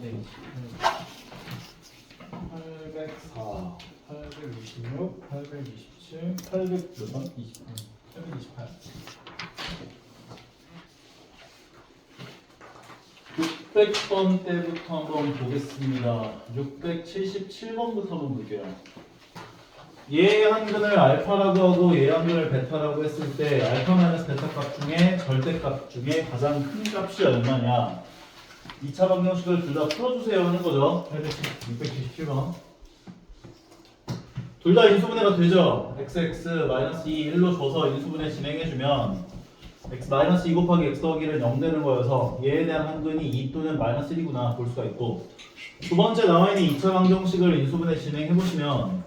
804, 826, 827, 800 몇 번? 828. 600번 때부터 한번 보겠습니다. 677번부터 한번 볼게요. 얘 한근을 알파라고 하고 얘 한근을 베타라고 했을 때 알파 마이너스 베타 값 중에 절대값 중에 가장 큰 값이 얼마냐? 2차 방정식을 둘 다 풀어주세요 하는 거죠. 677번. 둘 다 인수분해가 되죠. x(-2) 1로 줘서 인수분해 진행해주면 x-2 곱하기 x 더하기 1은 0 되는 거여서 얘에 대한 한근이 2 또는 마이너스 1이구나 볼 수가 있고, 두 번째 나와있는 2차 방정식을 인수분해 진행해보시면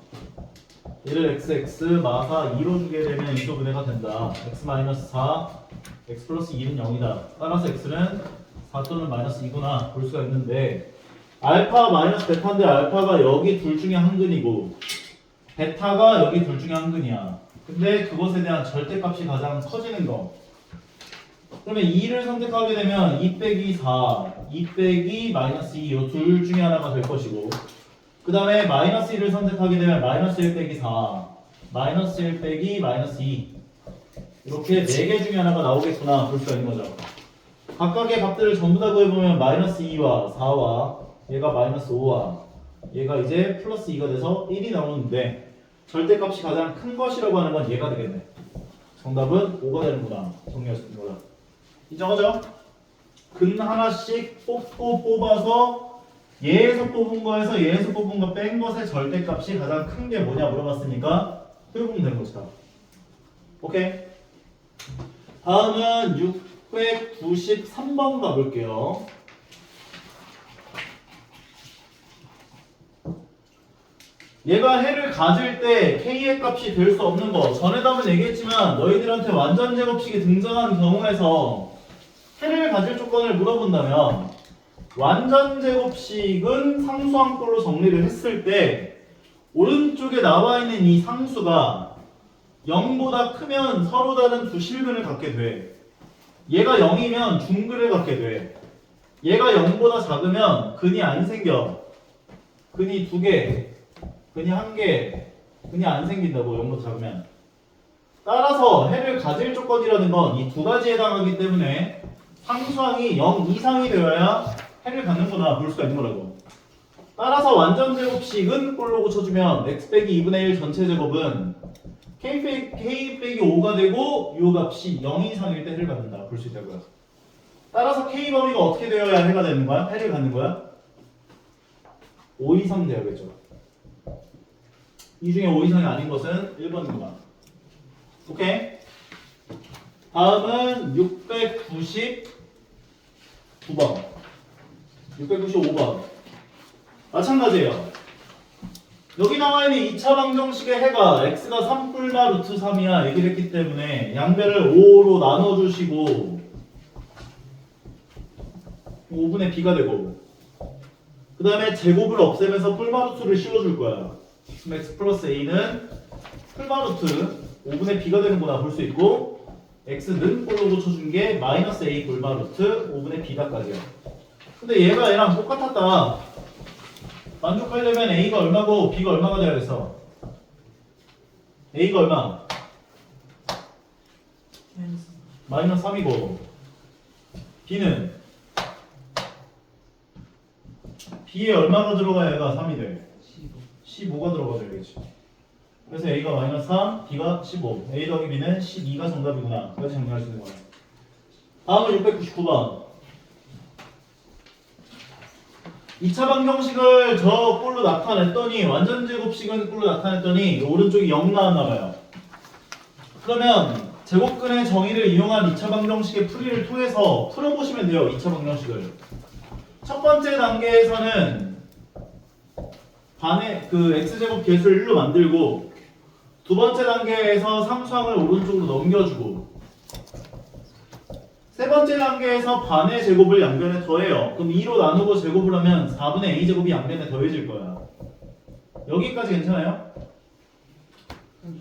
얘를 x 마사 2로 주게 되면 인수분해가 된다. x-4 x 플러스 2는 0이다. 따라서 x는 4 또는 마이너스 2구나 볼 수가 있는데, 알파 마이너스 베타인데 알파가 여기 둘 중에 한근이고 베타가 여기 둘 중에 한근이야. 근데 그것에 대한 절대값이 가장 커지는 거. 그러면 2를 선택하게 되면 2 빼기 4, 2 빼기 마이너스 2, 이 둘 중에 하나가 될 것이고, 그 다음에 마이너스 1을 선택하게 되면 마이너스 1 빼기 4, 마이너스 1 빼기 마이너스 2, 이렇게 4개 중에 하나가 나오겠구나 볼 수가 있는 거죠. 각각의 값들을 전부 다 구해보면 마이너스 2와 4와 얘가 마이너스 5와 얘가 이제 플러스 2가 돼서 1이 나오는데, 절대값이 가장 큰 것이라고 하는 건 얘가 되겠네. 정답은 5가 되는구나. 정리하시는 거다. 인정하죠? 근 하나씩 뽑고 뽑아서 얘에서 뽑은 거에서 얘에서 뽑은 거 뺀 것의 절대값이 가장 큰 게 뭐냐 물어봤으니까 표현보면 되는 것이다. 오케이? 다음은 693번 가볼게요. 얘가 해를 가질 때 k의 값이 될 수 없는 거, 전에도 한번 얘기했지만 너희들한테 완전 제곱식이 등장한 경우에서 해를 가질 조건을 물어본다면, 완전 제곱식은 상수항꼴로 정리를 했을 때 오른쪽에 나와 있는 이 상수가 0보다 크면 서로 다른 두 실근을 갖게 돼. 얘가 0이면 중근을 갖게 돼. 얘가 0보다 작으면 근이 안 생겨. 근이 2개, 근이 1개, 근이 안 생긴다고, 0보다 작으면. 따라서 해를 가질 조건이라는 건 이 두 가지에 해당하기 때문에 상수항이 0 이상이 되어야 해를 갖는구나 볼 수가 있는 거라고. 따라서 완전 제곱식은 꼴로 고쳐주면 x 빼기 2분의 1 전체 제곱은 k 빼기 5가 되고 요 값이 0 이상일 때 해를 갖는다 볼 수 있다고요. 따라서 k 범위가 어떻게 되어야 해가 되는 거야? 해를 갖는 거야? 5 이상 되어야겠죠. 이 중에 5 이상이 아닌 것은 1번이구나. 오케이? 다음은 699번. 695번. 마찬가지예요. 여기 나와 있는 2차 방정식의 해가 x가 3뿔마 루트 3이야 얘기를 했기 때문에 양변을 5로 나눠주시고 5분의 b가 되고, 그 다음에 제곱을 없애면서 뿔마 루트를 씌워줄 거야. 그럼 x 플러스 a는 뿔마 루트 5분의 b가 되는구나 볼 수 있고, x는 꼴로 고쳐준 게 마이너스 a 뿔마 루트 5분의 b다까지야. 근데 얘가 얘랑 똑같았다. 만족하려면 a가 얼마고 b가 얼마가 되어야겠어? a가 얼마? 마이너스 3이고 b는 b에 얼마가 들어가야 얘가 3이 돼? 15가 들어가야 되겠지. 그래서 a가 마이너스 3, b가 15, a 더하기 b는 12가 정답이구나. 그래서 정리할 수 있는 거야. 다음은 699번. 2차 방정식을 저 꼴로 나타냈더니, 완전 제곱식은 꼴로 나타냈더니 오른쪽이 0 나왔나봐요. 그러면 제곱근의 정의를 이용한 2차 방정식의 풀이를 통해서 풀어보시면 돼요. 2차 방정식을. 첫 번째 단계에서는 반의 그 x제곱 개수를 1로 만들고, 두 번째 단계에서 상수항을 오른쪽으로 넘겨주고, 세 번째 단계에서 반의 제곱을 양변에 더해요. 그럼 2로 나누고 제곱을 하면 4분의 a제곱이 양변에 더해질 거야. 여기까지 괜찮아요?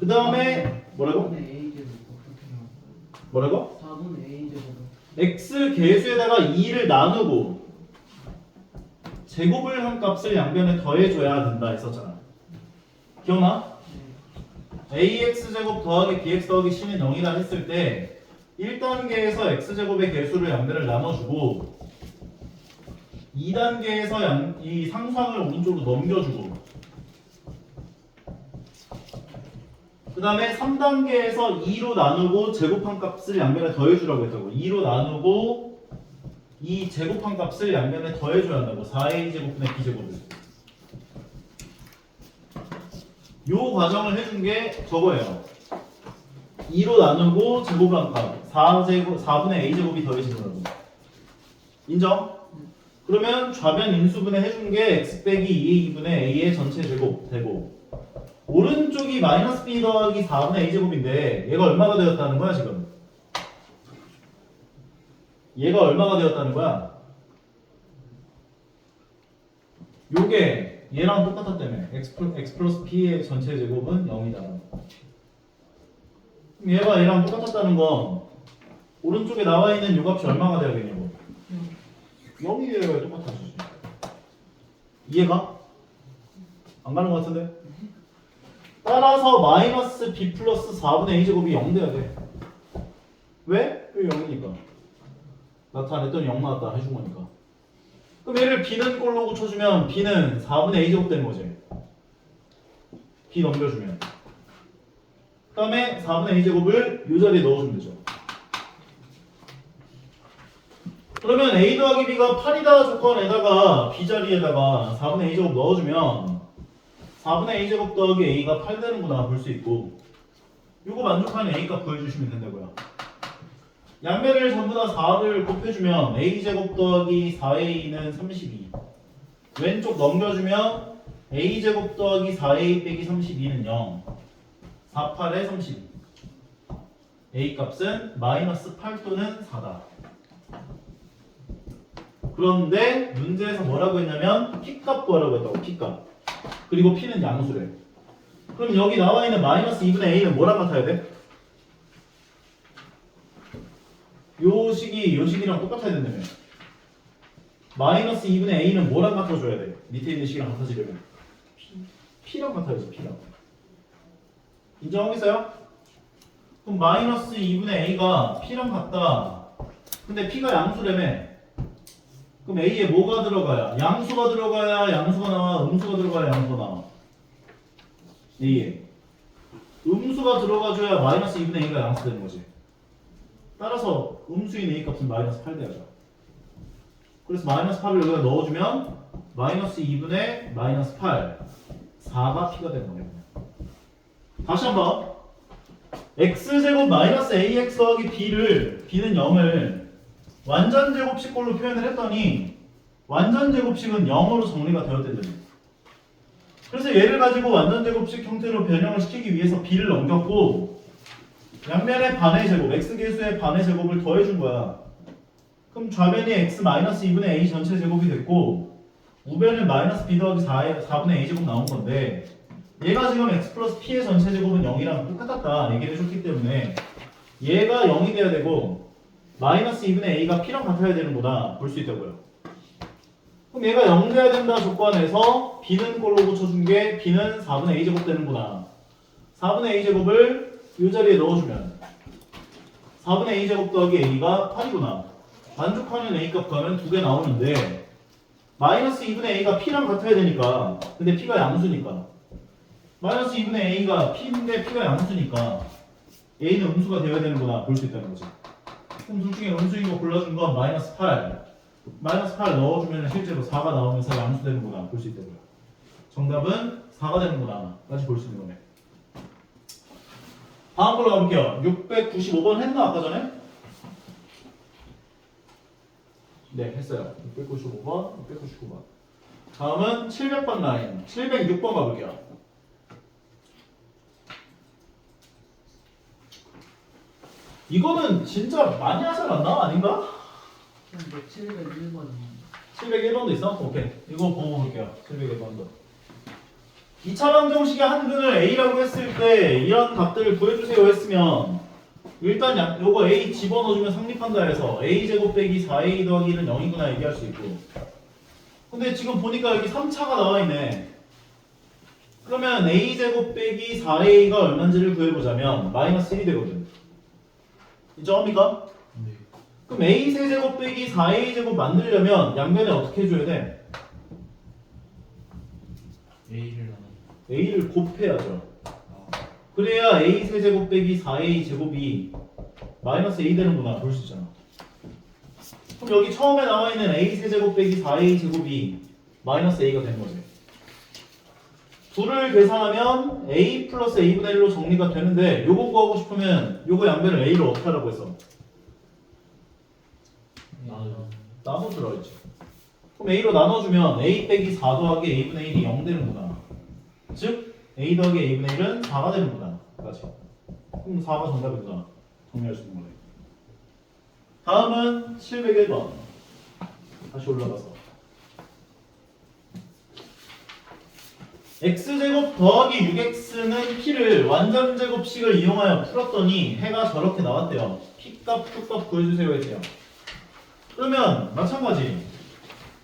그 다음에 뭐라고? 뭐라고? 4분의 a제곱. x 개수에다가 2를 나누고 제곱을 한 값을 양변에 더해줘야 된다 했었잖아. 기억나? ax 제곱 더하기 bx 더하기 c는 0이라 했을 때 1단계에서 x제곱의 개수를 양변을 나눠주고 2단계에서 이 상수항을 오른쪽으로 넘겨주고 그 다음에 3단계에서 2로 나누고 제곱한 값을 양변에 더해주라고 했다고. 2로 나누고 이 제곱한 값을 양변에 더해줘야 한다고. 4a 제곱분의 b제곱을. 요 과정을 해준 게 저거예요. 2로 나누고 제곱한 값 4분의 a제곱이 더해지는 거라고. 인정? 그러면 좌변 인수분해 해준 게 x 빼기 2a분의 a의 전체 제곱 되고 오른쪽이 마이너스 b 더하기 4분의 a제곱인데 얘가 얼마가 되었다는 거야 지금? 얘가 얼마가 되었다는 거야? 요게 얘랑 똑같았다며. x 플러스 p의 전체 제곱은 0이다. 얘가 얘랑 똑같았다는 건 오른쪽에 나와 있는 요 값이 얼마가 되어야겠냐고. 0이 되어야 똑같아지지. 이해가? 안 가는 것 같은데? 따라서 마이너스 b 플러스 4분의 a제곱이 0 돼야 돼. 왜? 왜 0이니까. 나타냈더니 0 나왔다 해준 거니까. 그럼 얘를 b는 꼴로 고쳐주면 b는 4분의 a제곱 되는 거지. b 넘겨주면. 그 다음에 4분의 a제곱을 이 자리에 넣어주면 되죠. 그러면 a 더하기 b가 8이다 조건에다가 b 자리에다가 4분의 a제곱 넣어주면 4분의 a제곱 더하기 a가 8 되는구나 볼 수 있고 요거 만족하는 a값 구해주시면 된다고요. 양변을 전부 다 4를 곱해주면 a제곱 더하기 4a는 32. 왼쪽 넘겨주면 a제곱 더하기 4a 빼기 32는 0. 4, 8에 32. a 값은 마이너스 8 또는 4다. 그런데 문제에서 뭐라고 했냐면 p값 구하라고 했다고. p값. 그리고 p는 양수래. 그럼 여기 나와 있는 마이너스 2분의 a는 뭐랑 같아야 돼? 요 식이랑 똑같아야 된다며. 마이너스 2분의 a는 뭐랑 같아줘야 돼? 밑에 있는 식이랑 같아지려면 p랑 같아야지. p랑. 인정하겠어요? 그럼 마이너스 2분의 a가 p랑 같다. 근데 p가 양수라며. 그럼 a에 뭐가 들어가야? 양수가 들어가야 양수가 나와? 음수가 들어가야 양수가 나와? a에 음수가 들어가줘야 마이너스 2분의 a가 양수 되는 거지. 따라서 음수인 a 값은 마이너스 8 돼야죠. 그래서 마이너스 8을 여기다 넣어주면 마이너스 2분의 마이너스 8 4가 p가 되는 거예요. 다시 한번 x제곱 마이너스 ax 더하기 b는 0을 완전제곱식꼴로 표현을 했더니 완전제곱식은 0으로 정리가 되었대요. 그래서 얘를 가지고 완전제곱식 형태로 변형을 시키기 위해서 b를 넘겼고 양면의 반의 제곱, x계수의 반의 제곱을 더해준 거야. 그럼 좌변이 x 마이너스 2분의 a 전체 제곱이 됐고 우변은 마이너스 b 더하기 4분의 a 제곱 나온 건데 얘가 지금 x 플러스 p의 전체 제곱은 0이랑 똑같았다 얘기를 해줬기 때문에 얘가 0이 돼야 되고 마이너스 2분의 a가 p랑 같아야 되는구나 볼 수 있다고요. 그럼 얘가 0 돼야 된다 조건에서 b는 꼴로 고쳐준 게 b는 4분의 a 제곱 되는구나. 4분의 a 제곱을 이 자리에 넣어주면 4분의 a 제곱 더하기 a가 8이구나. 만족하는 a 값 구하면 2개 나오는데 마이너스 2분의 a가 p랑 같아야 되니까 근데 p가 양수니까 마이너스 2분의 a가 p인데 p가 양수니까 a는 음수가 되어야 되는구나 볼 수 있다는 거지. 그럼 둘 중에 음수인 거 골라준 건 마이너스 8 마이너스 8 넣어주면 실제로 4가 나오면서 양수 되는구나 볼 수 있다고요. 정답은 4가 되는구나 까지 볼 수 있는 거네. 다음 걸로 가볼게요. 695번 했나 아까 전에? 네 했어요. 695번 699번 다음은 700번 라인 706번 가볼게요. 이거는 진짜 많이 하지 않았나? 아닌가? 근데 701번 701번도 있어? 오케이 이거 보고 볼게요. 701번도 2차 방정식의 한근을 a라고 했을 때 이런 값들을 구해주세요 했으면 일단 요거 a 집어넣어주면 성립한다 해서 a제곱 빼기 4a 더하기는 0이구나 얘기할 수 있고 근데 지금 보니까 여기 3차가 나와 있네. 그러면 a제곱 빼기 4a가 얼마인지를 구해보자면 마이너스 1이 되거든. 인정합니까? 네. 그럼 a 세제곱 빼기 4a제곱 만들려면 양변에 어떻게 해줘야 돼? A를 나눠. a를 곱해야죠. 아, 그래야 a 세제곱 빼기 4a 제곱이 마이너스 a 되는구나 볼 수 있잖아. 그럼 여기 처음에 나와 있는 a 세제곱 빼기 4a 제곱이 마이너스 a가 되는 거지. 둘을 계산하면 a 플러스 a분의 1로 정리가 되는데 요거 구하고 싶으면 요거 양변을 a로 어떻게 하라고 했어? 나눠. 나눠 들어야지. 그럼 a로 나눠주면 a 빼기 4 더하기 a분의 1이 0 되는구나. 즉 a 더하기 a분의 1은 4가 되는구나. 까지. 그럼 4가 정답이구나. 정리할 수 있는 거네. 다음은 701번. 다시 올라가서 x제곱 더하기 6x는 p를 완전제곱식을 이용하여 풀었더니 해가 저렇게 나왔대요. p값, q값 구해주세요 했대요. 그러면 마찬가지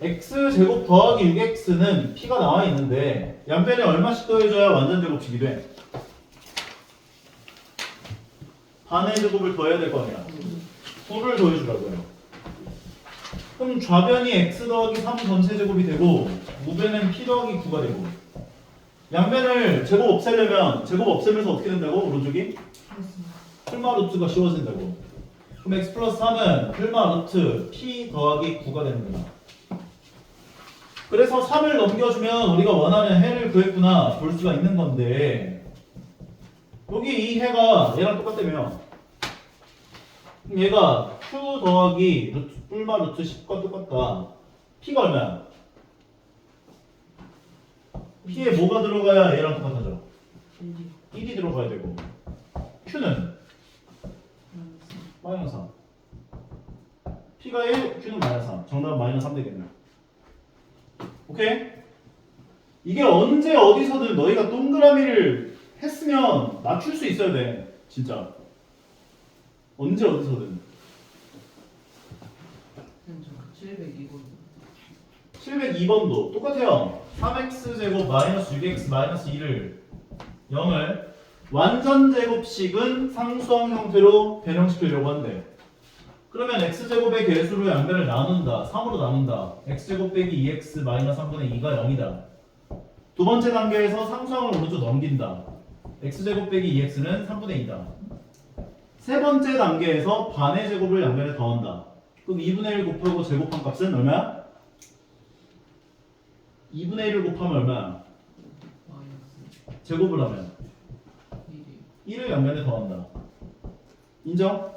x제곱 더하기 6x는 p가 나와 있는데 양변에 얼마씩 더해줘야 완전제곱식이 돼? 반의 제곱을 더해야 될 거 아니야. 9를 더해주라고요. 그럼 좌변이 x 더하기 3 전체 제곱이 되고 우변은 p 더하기 9가 되고 양변을 제곱 없애려면 제곱 없애면서 어떻게 된다고? 오른쪽이? 풀마 루트가 씌워진다고. 그럼 x 플러스 3은 풀마 루트 p 더하기 9가 되는구나. 그래서 3을 넘겨주면 우리가 원하는 해를 구했구나 볼 수가 있는 건데 여기 이 해가 얘랑 똑같다며. 그럼 얘가 q 더하기 루트, 풀마 루트 10과 똑같다. p가 얼마야? p에 뭐가 들어가야 얘랑 똑같아져? 1이 들어가야 되고 q는 마이너스 3. p가 1, q는 마이너스 3. 정답은 마이너스 3 되겠네. 오케이? 이게 언제 어디서든 너희가 동그라미를 했으면 맞출 수 있어야 돼. 진짜. 언제 어디서든. 702번도 똑같아요. 3x제곱 마이너스 6x 마이너스 2를 0을 완전제곱식은 상수항 형태로 변형시키려고 한대. 그러면 x제곱의 개수로 양변을 나눈다. 3으로 나눈다. x제곱 빼기 2x 마이너스 3분의 2가 0이다. 두 번째 단계에서 상수항을 오른쪽 넘긴다. x제곱 빼기 2x는 3분의 2다. 세 번째 단계에서 반의 제곱을 양변에 더한다. 그럼 2분의 1 곱하고 제곱한 값은 얼마야? 2분의 1을 곱하면 얼마야? 제곱을 하면 1을 양변에 더한다. 인정?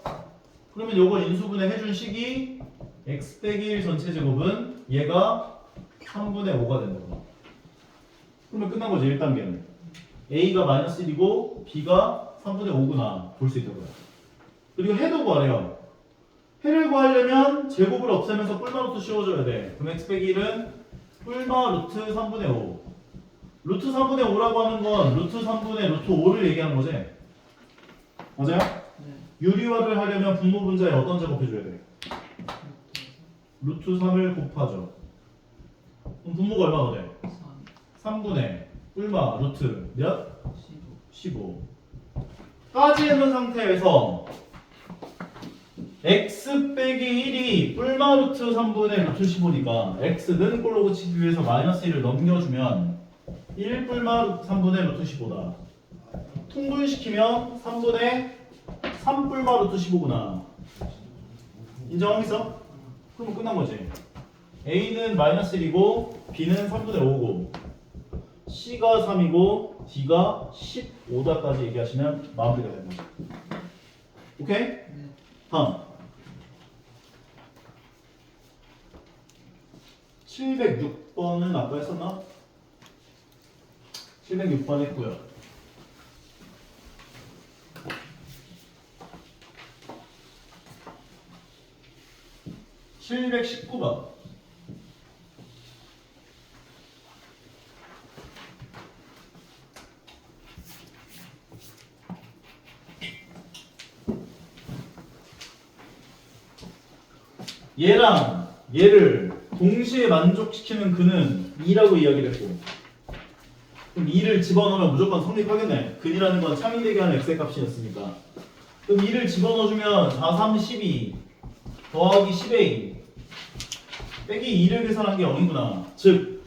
그러면 요거 인수분해 해준 식이 x 빼기 1 전체 제곱은 얘가 3분의 5가 된다고. 그러면 끝난 거지 1단계는. a가 마이너스 1이고 b가 3분의 5구나 볼 수 있다고요. 그리고 해도 구하래요. 해를 구하려면 제곱을 없애면서 뿔마 루트 씌워줘야 돼. 그럼 x 빼기 1은 뿔마 루트 3분의 5. 루트 3분의 5라고 하는 건 루트 3분의 루트 5를 얘기하는 거지. 맞아요? 유리화를 하려면 분모 분자에 어떤 작업 해줘야 돼? 루트 3을 곱하죠. 그럼 분모가 얼마가 돼? 3분의 뿔마 루트 몇? 15. 까지 해놓은 상태에서 x 빼기 1이 뿔마 루트 3분의 루트 15니까 x는 꼴로 그치기 위해서 마이너스 1을 넘겨주면 1 뿔마 3분의 루트 15다. 통분시키면 3분의 3 뿔마 루트 15구나. 인정하겠어? 그러면 끝난 거지. a는 마이너스 1이고 b는 3분의 5고 c가 3이고 d가 15다까지 얘기하시면 마무리가 되는 거죠. 오케이? 다음 706번은 아까 했었나? 706번 했고요. 719번 얘랑 얘를 동시에 만족시키는 근은 2라고 이야기를 했고 그럼 2를 집어넣으면 무조건 성립하겠네. 근이라는 건 참이되게 하는 x의 값이었으니까 그럼 2를 집어넣어주면 4, 3, 12 더하기 10a 빼기 2를 계산한 게 0이구나. 즉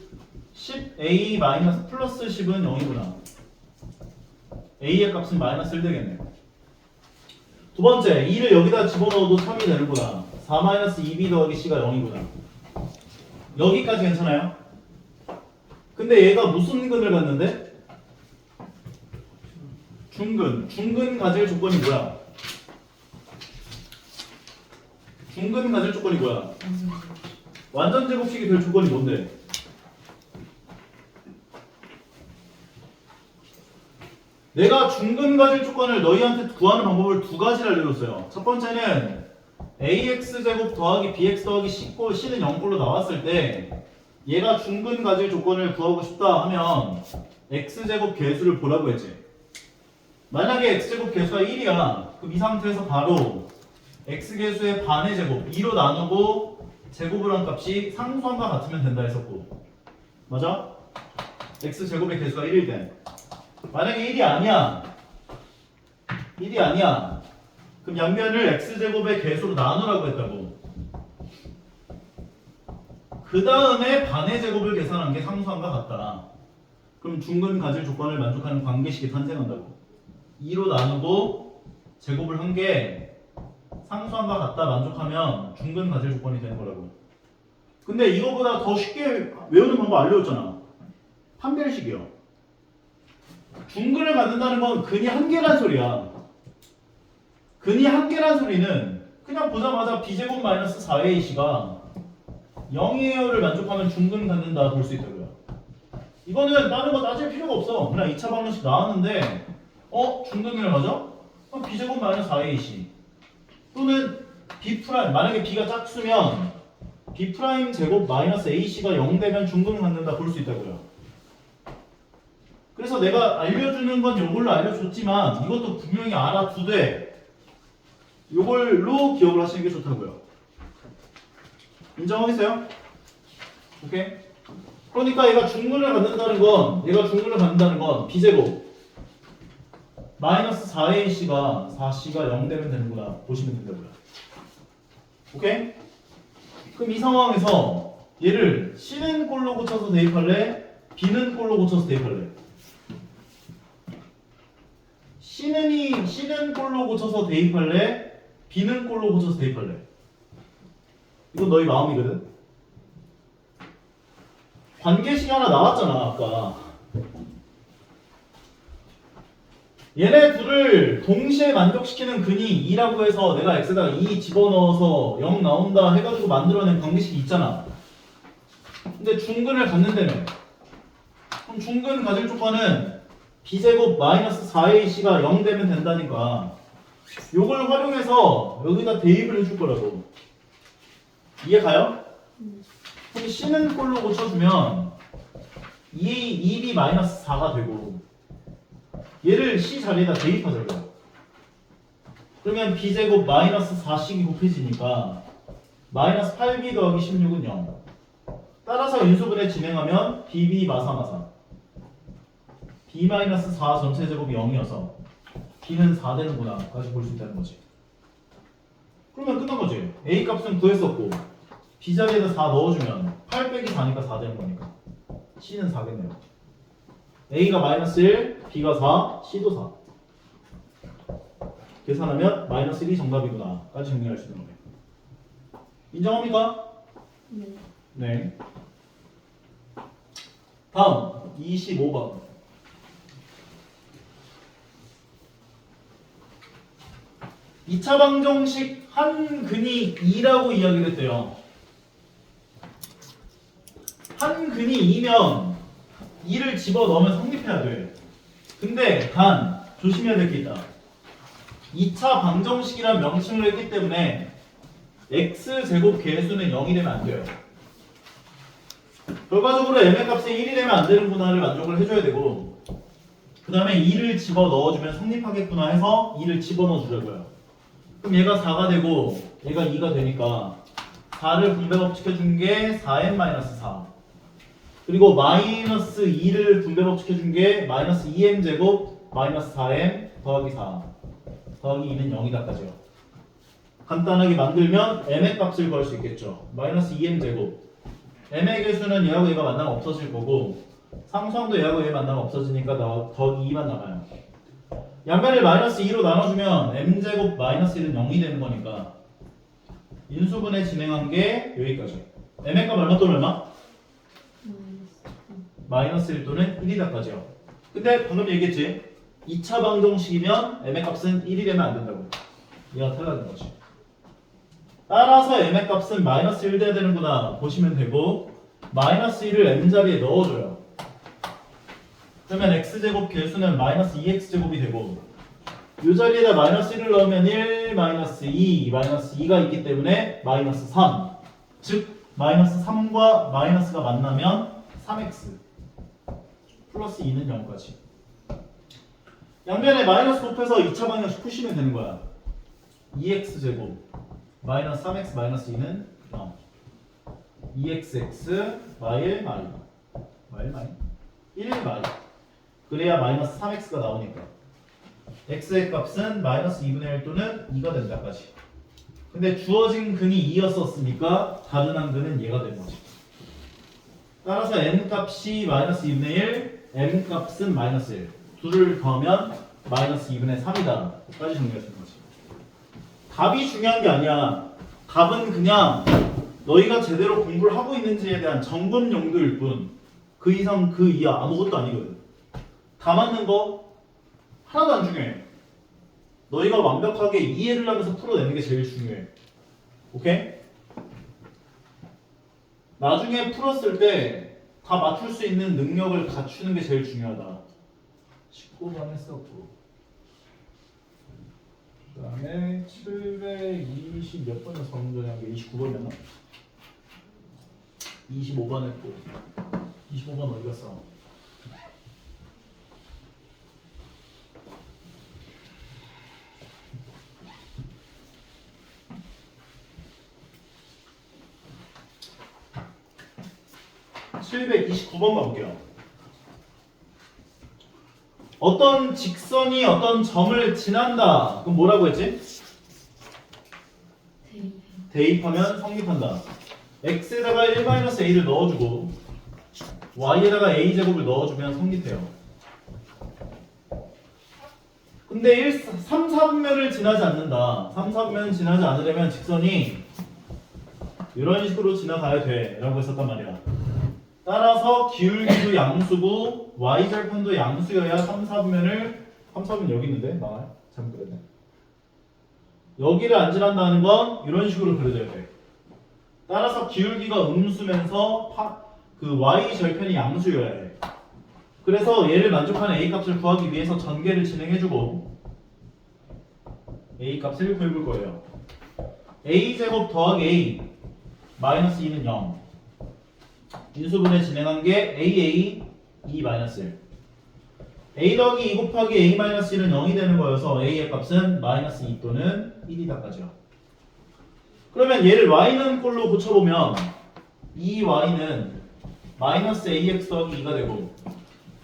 10a 마이너스 플러스 10은 0이구나. a의 값은 마이너스 1 되겠네. 두 번째 2를 여기다 집어넣어도 참이 되는구나. 4 마이너스 2b 더하기 c가 0이구나. 여기까지 괜찮아요? 근데 얘가 무슨 근을 갖는데? 중근. 중근 가질 조건이 뭐야? 중근 가질 조건이 뭐야? 완전 제곱식이 될 조건이 뭔데? 내가 중근 가질 조건을 너희한테 구하는 방법을 두 가지를 알려줬어요. 첫 번째는 ax제곱 더하기 bx 더하기 c는 0꼴로 나왔을 때 얘가 중근 가질 조건을 구하고 싶다 하면 x제곱 계수를 보라고 했지. 만약에 x제곱 계수가 1이야. 그럼 이 상태에서 바로 x계수의 반의 제곱 2로 나누고 제곱을 한 값이 상수함과 같으면 된다 했었고 맞아? x제곱의 계수가 1일 때 만약에 1이 아니야 1이 아니야 그럼 양면을 x제곱의 계수로 나누라고 했다고. 그 다음에 반의 제곱을 계산한 게 상수함과 같다. 그럼 중근 가질 조건을 만족하는 관계식이 탄생한다고. 2로 나누고 제곱을 한 게 상수함과 같다 만족하면 중근 가질 조건이 되는 거라고. 근데 이거보다 더 쉽게 외우는 방법 알려줬잖아. 판별식이요. 중근을 갖는다는 건 근이 한 개란 소리야. 근이 한 개란 소리는 그냥 보자마자 b제곱 마이너스 4ac가 0이에요를 만족하면 중근 갖는다 볼 수 있다고요. 이거는 다른 거 따질 필요가 없어. 그냥 2차 방정식 나왔는데 중근을 가져? 그럼 b제곱 마이너스 4ac 또는 b 프라임 만약에 b가 짝수면 b 프라임 제곱 마이너스 ac가 0 되면 중근을 갖는다 볼 수 있다고요. 그래서 내가 알려주는 건 이걸로 알려줬지만 이것도 분명히 알아두되 이걸로 기억을 하시는 게 좋다고요. 인정하겠어요? 오케이? 그러니까 얘가 중근을 갖는다는 건 b제곱 마이너스 4ac가 4c가 0 되면 되는구나 보시면 된다고요. 오케이? 그럼 이 상황에서 얘를 c는 꼴로 고쳐서 대입할래? b는 꼴로 고쳐서 대입할래? C는 꼴로 고쳐서 대입할래? B는 꼴로 고쳐서 대입할래? 이건 너희 마음이거든? 관계식이 하나 나왔잖아 아까. 얘네 둘을 동시에 만족시키는 근이 2라고 해서 내가 x에다가 2 집어넣어서 0 나온다 해가지고 만들어낸 관계식이 있잖아. 근데 중근을 갖는다며. 그럼 중근 가질 조건은 b제곱 마이너스 4ac가 0 되면 된다니까 요걸 활용해서 여기다 대입을 해줄 거라고. 이해 가요? 그럼 c는 꼴로 고쳐주면 2b 마이너스 4가 되고 얘를 c 자리에다 대입하자고요. 그러면 b제곱 마이너스 4씩이 곱해지니까 마이너스 8b 더하기 16은 0. 따라서 인수분해 진행하면 bb 마사마사 b-4 전체 제곱이 0이어서 b는 4 되는구나 까지 볼 수 있다는 거지. 그러면 끝난 거지. a 값은 구했었고 b 자리에다 4 넣어주면 8 빼기 4니까 4 되는 거니까 c는 4겠네요. a가 마이너스 1, b가 4, c도 4. 계산하면 마이너스 1이 정답이구나 까지 정리할 수 있는 거예요. 인정합니까? 네. 다음 25번. 2차 방정식 한 근이 2라고 이야기를 했대요. 한 근이 2면 2를 집어넣으면 성립해야 돼. 근데 단 조심해야 될 게 있다. 2차 방정식이란 명칭을 했기 때문에 x제곱 계수는 0이 되면 안 돼요. 결과적으로 m의 값이 1이 되면 안 되는구나를 만족을 해줘야 되고 그 다음에 2를 집어넣어주면 성립하겠구나 해서 2를 집어넣어 주려고요. 그럼 얘가 4가 되고 얘가 2가 되니까 4 4를 분배법칙해준 게 4m-4 그리고 마이너스 2를 분배법칙해준 게 마이너스 2m제곱 마이너스 4m 더하기 4 더하기 2는 0이다까지요. 간단하게 만들면 m의 값을 구할 수 있겠죠. 마이너스 2m제곱 m의 개수는 얘하고 얘가 만나면 없어질 거고 상수항도 얘하고 얘 만나면 없어지니까 더하기 2만 남아요. 양변을 마이너스 2로 나눠주면 m제곱 마이너스 1은 0이 되는 거니까 인수분해 진행한 게 여기까지. m의 값 얼마 또는 얼마? 마이너스 1 또는 1이다까지요. 근데 방금 얘기했지? 2차 방정식이면 m의 값은 1이 되면 안 된다고. 얘가 탈락인 거지. 따라서 m의 값은 마이너스 1 돼야 되는구나 보시면 되고 마이너스 1을 m자리에 넣어줘요. 그러면 x제곱 개수는 마이너스 2x제곱이 되고 이 자리에다 마이너스 1을 넣으면 1 마이너스 2 마이너스 2가 있기 때문에 마이너스 3 즉 마이너스 3과 마이너스가 만나면 3x 플러스 2는 0까지 양변에 마이너스 곱해서 2차 방정식 푸시면 되는 거야. 2x제곱 마이너스 3x 마이너스 2는 0 2xx 마일 마일 1 마일 그래야 마이너스 3x가 나오니까 x의 값은 마이너스 2분의 1 또는 2가 된다까지. 근데 주어진 근이 2였었으니까 다른 한 근은 얘가 되는 거지. 따라서 n 값이 마이너스 2분의 1 m 값은 마이너스 1 둘을 더하면 마이너스 2분의 3이다 까지 정리하시는 거지. 답이 중요한 게 아니야. 답은 그냥 너희가 제대로 공부를 하고 있는지에 대한 점검 용도일 뿐 그 이상 그 이하 아무것도 아니거든. 다 맞는 거 하나도 안 중요해. 너희가 완벽하게 이해를 하면서 풀어내는 게 제일 중요해. 오케이? 나중에 풀었을 때 다 맞출 수 있는 능력을 갖추는 게 제일 중요하다. 19번 했었고 그 다음에 720 몇 번이나 성전한 게 29번이었나? 25번 했고 25번 어디 갔어? (729번) 가볼게요. 어떤 직선이 어떤 점을 지난다. 그럼 뭐라고 했지? 대입하면 성립한다. x에다가 1-a를 넣어주고 y에다가 a제곱을 넣어주면 성립해요. 근데 3, 4분면을 지나지 않는다. 3, 4분면 지나지 않으려면 직선이 이런 식으로 지나가야 돼 라고 했었단 말이야. 따라서 기울기도 양수고 y절편도 양수여야 3, 4분면을 3, 4분면 여기 있는데 망할? 잘못 그렸네. 여기를 안 지난다는 건 이런 식으로 그려져야 돼. 따라서 기울기가 음수면서 그 y절편이 양수여야 해. 그래서 얘를 만족하는 a값을 구하기 위해서 전개를 진행해주고 a값을 구해볼 거예요. a제곱 더하기 a 마이너스 2는 0 인수분해 진행한 게 AA 2 마이너스 1 a 더하기 2 곱하기 a 마이너스 1은 0이 되는 거여서 a의 값은 마이너스 2 또는 1이다까지요. 그러면 얘를 y는 꼴로 고쳐보면 2y는 마이너스 ax 더하기 2가 되고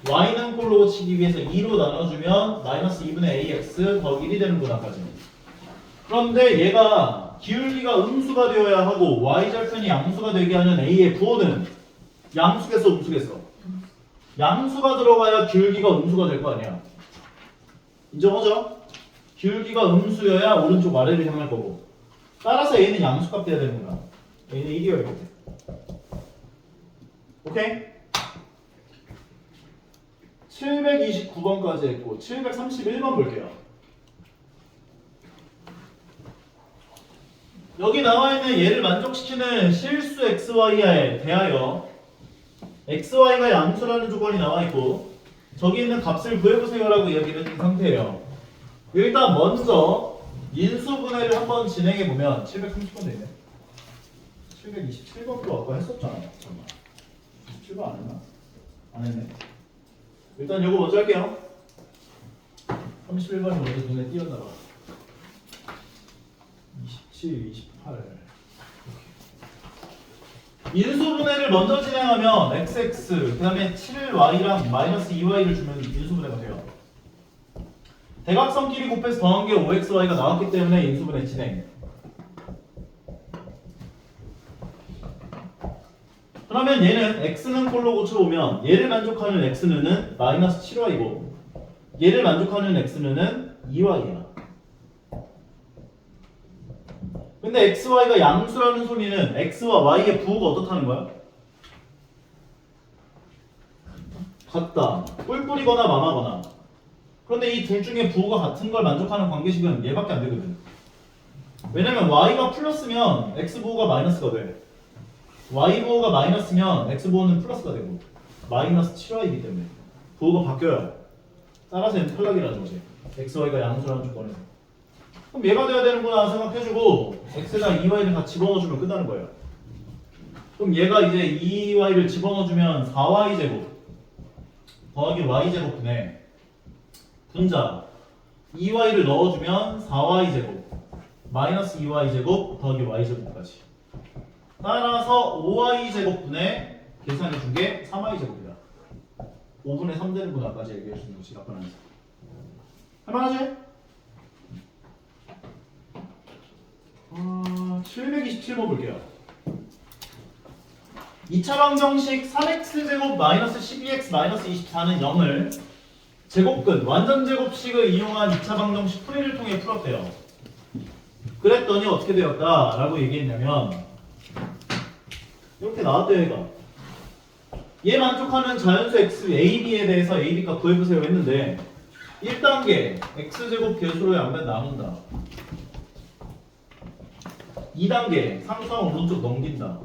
y는 꼴로 고치기 위해서 2로 나눠주면 마이너스 2분의 ax 더하기 1이 되는구나까지. 그런데 얘가 기울기가 음수가 되어야 하고 y절편이 양수가 되게 하는 a의 부호는 양수겠어 음수겠어? 양수가 들어가야 기울기가 음수가 될 거 아니야. 인정하죠? 기울기가 음수여야 오른쪽 아래를 향할 거고 따라서 a는 양수값 돼야 되는구나. a는 1이어야겠지. 오케이? 729번까지 했고 731번 볼게요. 여기 나와있는 얘를 만족시키는 실수 xy에 대하여 xy가 양수라는 조건이 나와있고 저기 있는 값을 구해보세요 라고 이야기를 해준 상태예요. 일단 먼저 인수분해를 한번 진행해보면 730번 되네. 727번도 아까 했었잖아. 잠깐만. 27번 안 했나? 안 했네. 일단 이거 먼저 할게요. 31번이 먼저 눈에 띄었나봐. 27, 28 이렇게. 인수분해를 먼저 진행하면 xx 그 다음에 7y랑 마이너스 2y를 주면 인수분해가 돼요. 대각선끼리 곱해서 더한 게 5xy가 나왔기 때문에 인수분해 진행. 그러면 얘는 x는 꼴로 고쳐보면 얘를 만족하는 x는 마이너스 7y고 얘를 만족하는 x는 2y야. 근데 xy가 양수라는 소리는 x와 y의 부호가 어떻다는 거야? 같다. 뿔뿔이거나 마마거나. 그런데 이 둘 중에 부호가 같은 걸 만족하는 관계식은 얘밖에 안 되거든. 왜냐면 y가 플러스면 x 부호가 마이너스가 돼. y 부호가 마이너스면 x 부호는 플러스가 되고 마이너스 7y이기 때문에 부호가 바뀌어요. 따라서 얘는 탈락이라는 거지. x, y가 양수라는 조건에서. 그럼 얘가 돼야 되는구나 생각해주고 x나 2y를 다 집어넣어주면 끝나는 거예요. 그럼 얘가 이제 2y를 집어넣어주면 4y제곱 더하기 y제곱분의 분자 2y를 넣어주면 4y제곱 마이너스 2y제곱 더하기 y제곱까지. 따라서 5y제곱분의 계산해준 게 3y제곱이다. 5분의 3 되는구나까지 얘기해주는 거지. 답변에서 할만하지? 727번 볼게요. 2차 방정식 3x제곱 마이너스 12x 마이너스 24는 0을 제곱근 완전 제곱식을 이용한 2차 방정식 풀이를 통해 풀었대요. 그랬더니 어떻게 되었다? 라고 얘기했냐면 이렇게 나왔대요. 얘가 얘 만족하는 자연수 x, a, b에 대해서 a, b값 구해보세요 했는데 1단계 x제곱 계수로 양변 나눈다. 2단계 상수항 오른쪽 넘긴다.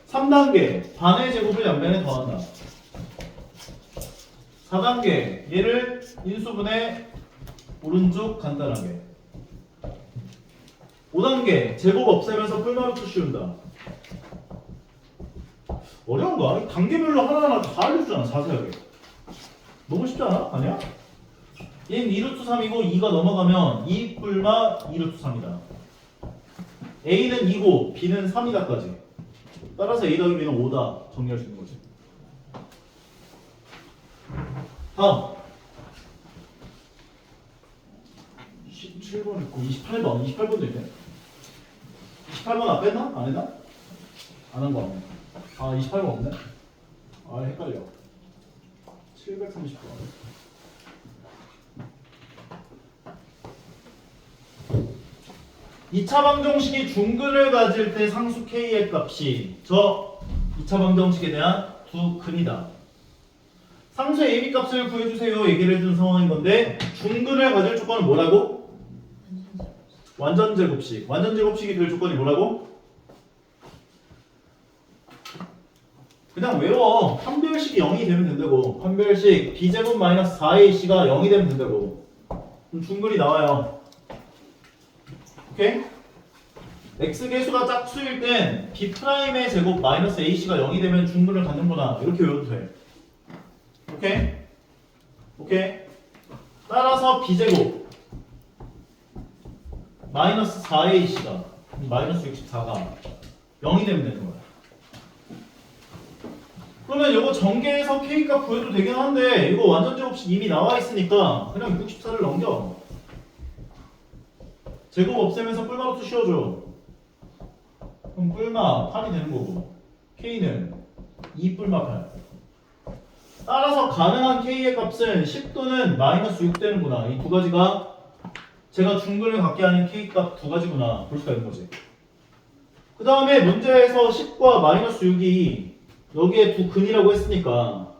3단계 반의 제곱을 양변에 더한다. 4단계 얘를 인수분해 오른쪽 간단하게. 5단계 제곱 없애면서 뿔마루트 씌운다. 어려운가? 단계별로 하나하나 다 알려주잖아. 자세하게. 너무 쉽지 않아? 아니야? 얘는 2루트 3이고 2가 넘어가면 2 뿔마 2루트 3이다. A는 2고 B는 3이다까지. 따라서 A 더하기 B는 5다. 정리할 수 있는 거지. 다음 17번 있고 28번도 있네. 28번 앞에 했나? 안 했나? 안 한 거 없네. 아 28번 없네. 아 헷갈려. 730번. (2차) 방정식이 중근을 가질 때 상수 k의 값이 저 2차 방정식에 대한 두 근이다. 상수 a, b 값을 구해주세요 얘기를 해준 상황인 건데 중근을 가질 조건은 뭐라고? 완전 제곱식. 완전 제곱식이 될 조건이 뭐라고? 그냥 외워. 판별식이 0이 되면 된다고. 판별식 b제곱 마이너스 4ac가 0이 되면 된다고. 그럼 중근이 나와요. 오케이? x계수가 짝수일 땐 b'의 제곱 마이너스 ac가 0이 되면 중근을 갖는구나. 이렇게 외워도 돼. 오케이? 오케이? 따라서 b제곱 마이너스 4ac가 마이너스 64가 0이 되면 되는 거야. 그러면 이거 전개해서 k값 구해도 되긴 한데 이거 완전 제곱식 이미 나와 있으니까 그냥 64를 넘겨. 제곱 없애면서 뿔마루트 씌워줘. 그럼 뿔마 8이 되는 거고 k는 2뿔마 8. 따라서 가능한 k의 값은 10 또는 마이너스 6 되는구나. 이 두 가지가 제가 중근을 갖게 하는 k 값 두 가지구나 볼 수가 있는 거지. 그 다음에 문제에서 10과 마이너스 6이 여기에 두 근이라고 했으니까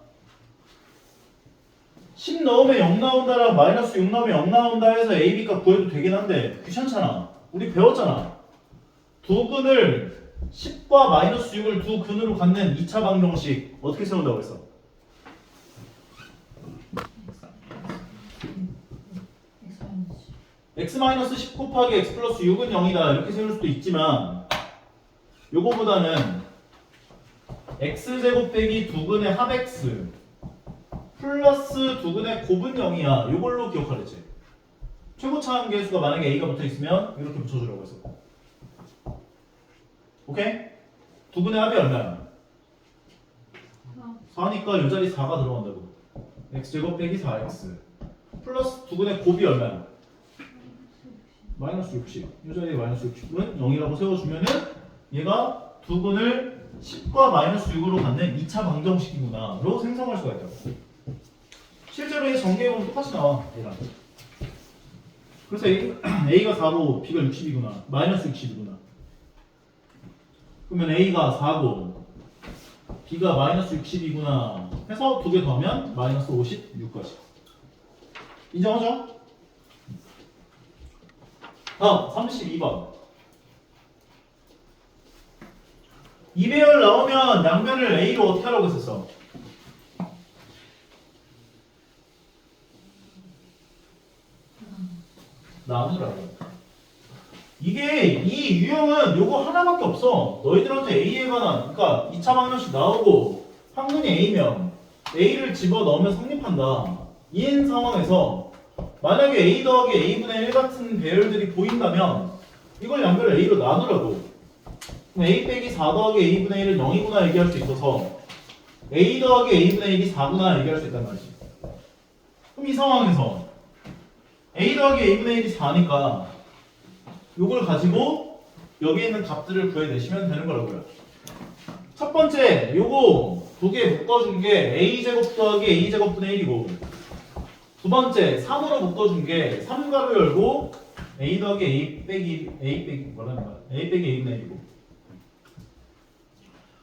10 넣으면 0 나온다랑 마이너스 6 넣으면 0 나온다 해서 a, b 값 구해도 되긴 한데 귀찮잖아. 우리 배웠잖아. 두 근을 10과 마이너스 6을 두 근으로 갖는 2차 방정식 어떻게 세운다고 했어? x-10 곱하기 x 플러스 6은 0이다 이렇게 세울 수도 있지만 요거보다는 x제곱 빼기 두근의 합 x 플러스 두근의 곱은 0이야. 요걸로 기억하랬지. 최고차함 계수가 만약에 a가 붙어있으면 이렇게 붙여주라고 했어. 오케이? 두 분의 합이 얼마야? 4니까 이 자리 4가 들어간다고. x제곱 빼기 4x 플러스 두 분의 곱이 얼마야? 마이너스 60. 이 자리에 마이너스 60은 0이라고 세워주면은 얘가 두 분을 10과 마이너스 6으로 갖는 2차 방정식이구나 라고 생성할 수가 있다고. 실제로 얘 전개해보면 똑같이 나와 얘랑. 그래서 A가 4고 B가 60이구나. 마이너스 60이구나. 그러면 A가 4고 B가 마이너스 60이구나 해서 두 개 더하면 마이너스 56까지. 인정하죠? 다음 32번. 이배열 나오면 양변을 A로 어떻게 하라고 했었어? 나누라고. 이게 이 유형은 요거 하나밖에 없어. 너희들한테 A에 관한, 그러니까 2차 방정식 나오고 항문이 A면 A를 집어넣으면 성립한다. 이인 상황에서 만약에 A 더하기 A분의 1 같은 배열들이 보인다면 이걸 양변을 A로 나누라고. 그럼 A 빼기 4 더하기 A분의 1은 0이구나 얘기할 수 있어서 A 더하기 A분의 1이 4구나 얘기할 수 있단 말이지. 그럼 이 상황에서 A 더하기 A분의 1이 4니까 요걸 가지고 여기 있는 값들을 구해내시면 되는 거라고요. 첫 번째 요거 두 개 묶어준 게 A제곱 더하기 A제곱분의 1이고 두 번째 3으로 묶어준 게 3가로 열고 A 더하기 A 빼기 뭐라는 거야? A 빼기 A분의 1이고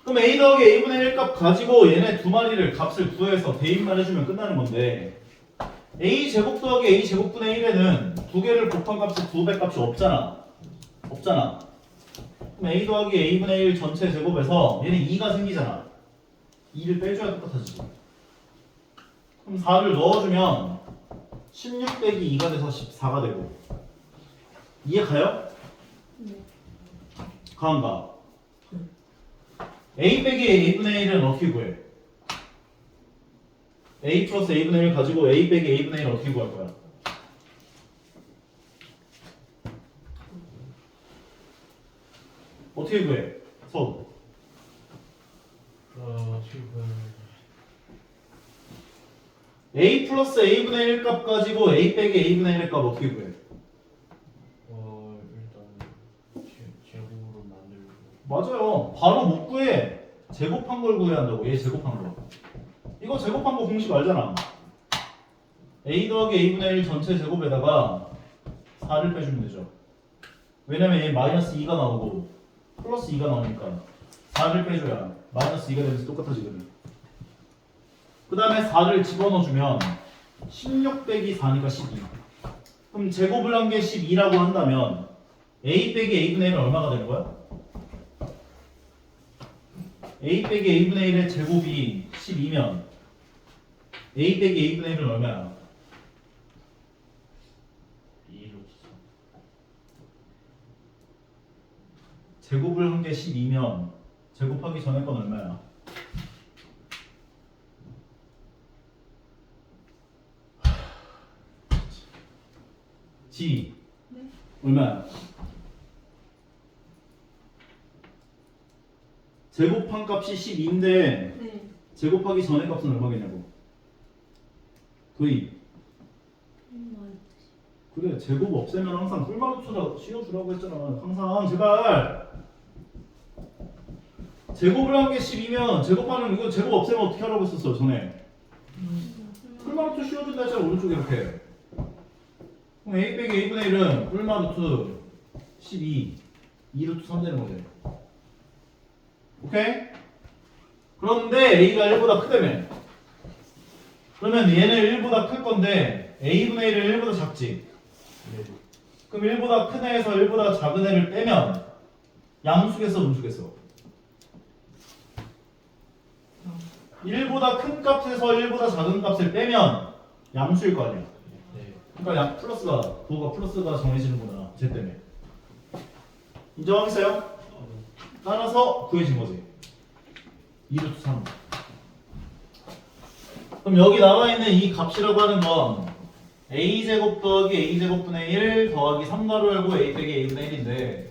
그럼 A 더하기 A분의 1 값 가지고 얘네 두 마리를 값을 구해서 대입만 해주면 끝나는 건데 A제곱 더하기 A제곱분의 1에는 두 개를 곱한 값이 두 배 값이 없잖아. 그럼 A 더하기 A분의 1 전체 제곱에서 얘는 2가 생기잖아. 2를 빼줘야 똑같아지지. 그럼 4를 넣어주면 16 빼기 2가 돼서 14가 되고 이해 가요? 네. 가안가? A 빼기 A분의 1은 어떻게 구해? A 플러스 A분의 1 가지고 A 빼기 A분의 1 어떻게 구할 거야? 어떻게 구해? 서우 지금 A 플러스 A분의 1 값 가지고 A 빼기 A분의 1 값 어떻게 구해? 일단 제곱으로 만들고 맞아요. 바로 못 구해. 제곱한 걸 구해야 한다고. 얘 제곱한 거. 이거 제곱한 거 공식 알잖아. A 더하기 A분의 1 전체 제곱에다가 4를 빼주면 되죠. 왜냐면 얘 마이너스 2가 나오고 플러스 2가 나오니까 4를 빼줘야 마이너스 2가 되면서 똑같아지거든. 그 다음에 4를 집어넣어주면 16 빼기 4니까 12. 그럼 제곱을 한 게 12라고 한다면 A 빼기 A분의 1은 얼마가 되는 거야? A 빼기 A분의 1의 제곱이 12면 A 빼기 A분의 1은 얼마야? 2로 제곱을 한 게 12면 제곱하기 전에 건 얼마야? G 네. 얼마야? 제곱한 값이 12인데 네. 제곱하기 전에 값은 얼마겠냐고. V. 그래 제곱 없애면 항상 꿀마루트라 씌워주라고 했잖아. 항상 제발. 제곱을 한 게 12면 제곱하는 이거 제곱 없애면 어떻게 하라고 했었어 전에. 꿀마루트 씌워준다 했잖아 오른쪽에 이렇게. 그럼 A 빼기 A분의 1은 꿀마루트 12 2루트 3 되는 거지. 오케이? 그런데 A가 1보다 크다며. 그러면 얘는 1보다 클 건데 A분의 1은 1보다 작지. 그럼 1보다 큰 애에서 1보다 작은 애를 빼면 양수겠어 음수겠어? 1보다 큰 값에서 1보다 작은 값을 빼면 양수일 거 아니야. 그러니까 양 플러스가 부호가 플러스가 정해지는구나. 쟤 때문에. 인정하겠어요? 따라서 구해진 거지. 2루트 3. 그럼 여기 나와 있는 이 값이라고 하는 건 a제곱 더하기 a제곱분의 1 더하기 3가로 열고 a 빼기 a분의 1인데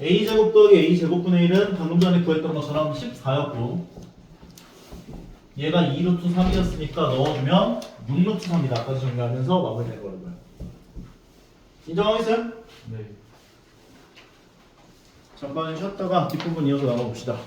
a제곱 더하기 a제곱분의 1은 방금 전에 구했던 것처럼 14였고 얘가 2루트 3이었으니까 넣어주면 6루트 3이다까지 정리하면서 마무리되는 거라고요. 인정하겠어요? 네. 잠깐 쉬었다가 뒷부분 이어서 나가봅시다.